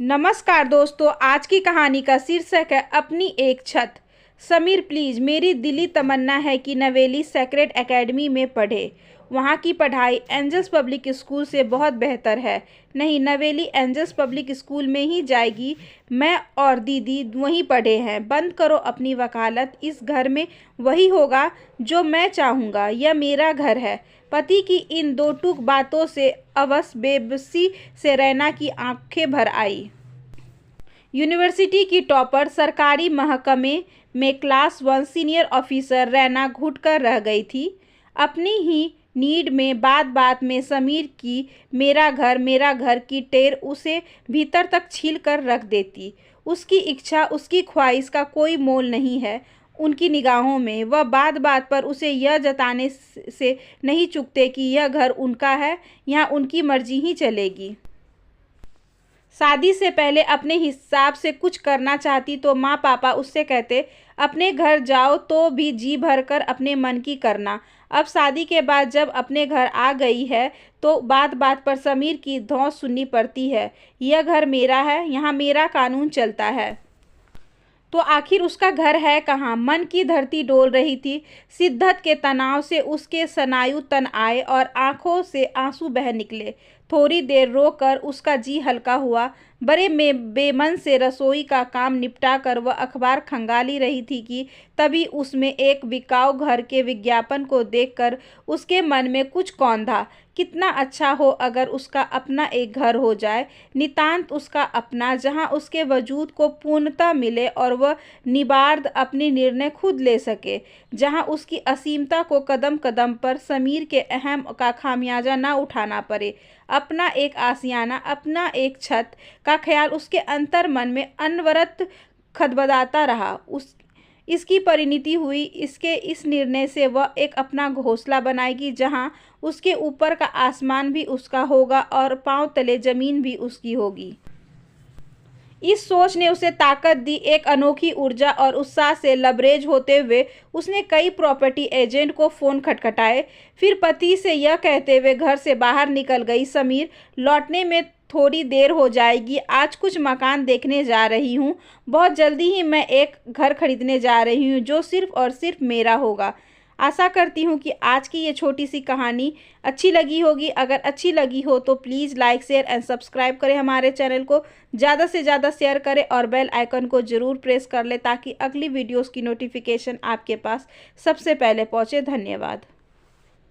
नमस्कार दोस्तों, आज की कहानी का शीर्षक है अपनी एक छत। समीर प्लीज, मेरी दिली तमन्ना है कि नवेली सेक्रेड एकेडमी में पढ़े। वहाँ की पढ़ाई एंजल्स पब्लिक स्कूल से बहुत बेहतर है। नहीं, नवेली एंजल्स पब्लिक स्कूल में ही जाएगी। मैं और दीदी वहीं पढ़े हैं। बंद करो अपनी वकालत। इस घर में वही होगा जो मैं चाहूँगा। यह मेरा घर है। पति की इन दो टूक बातों से अवश बेबसी से रैना की आंखें भर आई। यूनिवर्सिटी की टॉपर, सरकारी महकमे में क्लास 1 सीनियर ऑफिसर रैना घुटकर रह गई थी। अपनी ही नीड में बात बात में समीर की मेरा घर की टेर उसे भीतर तक छील कर रख देती। उसकी इच्छा, उसकी ख्वाहिश का कोई मोल नहीं है उनकी निगाहों में। वह बात बात पर उसे यह जताने से नहीं चूकते कि यह घर उनका है, यहाँ उनकी मर्जी ही चलेगी। शादी से पहले अपने हिसाब से कुछ करना चाहती तो माँ पापा उससे कहते, अपने घर जाओ तो भी जी भर कर अपने मन की करना। अब शादी के बाद जब अपने घर आ गई है तो बात बात पर समीर की धौंस सुननी पड़ती है। यह घर मेरा है, यहाँ मेरा कानून चलता है। तो आखिर उसका घर है कहाँ? मन की धरती डोल रही थी। शिद्दत के तनाव से उसके स्नायु तन आए और आंखों से आंसू बह निकले। थोड़ी देर रोकर उसका जी हल्का हुआ। बड़े में बेमन से रसोई का काम निपटा कर वह अखबार खंगाली रही थी कि तभी उसमें एक बिकाऊ घर के विज्ञापन को देखकर उसके मन में कुछ कौंधा। कितना अच्छा हो अगर उसका अपना एक घर हो जाए, नितांत उसका अपना, जहां उसके वजूद को पूर्णता मिले और वह निबार्द अपने निर्णय खुद ले सके, जहां उसकी असीमता को कदम कदम पर समीर के अहम का खामियाजा ना उठाना पड़े। अपना एक आशियाना, अपना एक छत का ख्याल उसके अंतर मन में अनवरत खदबदाता रहा। इसकी परिणति हुई इसके इस निर्णय से वह एक अपना घोंसला बनाएगी, जहां उसके ऊपर का आसमान भी उसका होगा और पांव तले जमीन भी उसकी होगी। इस सोच ने उसे ताकत दी। एक अनोखी ऊर्जा और उत्साह से लबरेज होते हुए उसने कई प्रॉपर्टी एजेंट को फ़ोन खटखटाए। फिर पति से यह कहते हुए घर से बाहर निकल गई, समीर, लौटने में थोड़ी देर हो जाएगी। आज कुछ मकान देखने जा रही हूँ। बहुत जल्दी ही मैं एक घर खरीदने जा रही हूँ जो सिर्फ़ और सिर्फ मेरा होगा। आशा करती हूँ कि आज की ये छोटी सी कहानी अच्छी लगी होगी। अगर अच्छी लगी हो तो please like, share and subscribe करें। हमारे चैनल को ज़्यादा से ज़्यादा शेयर करें और बेल आइकन को ज़रूर प्रेस कर लें ताकि अगली वीडियोस की नोटिफिकेशन आपके पास सबसे पहले पहुँचे। धन्यवाद।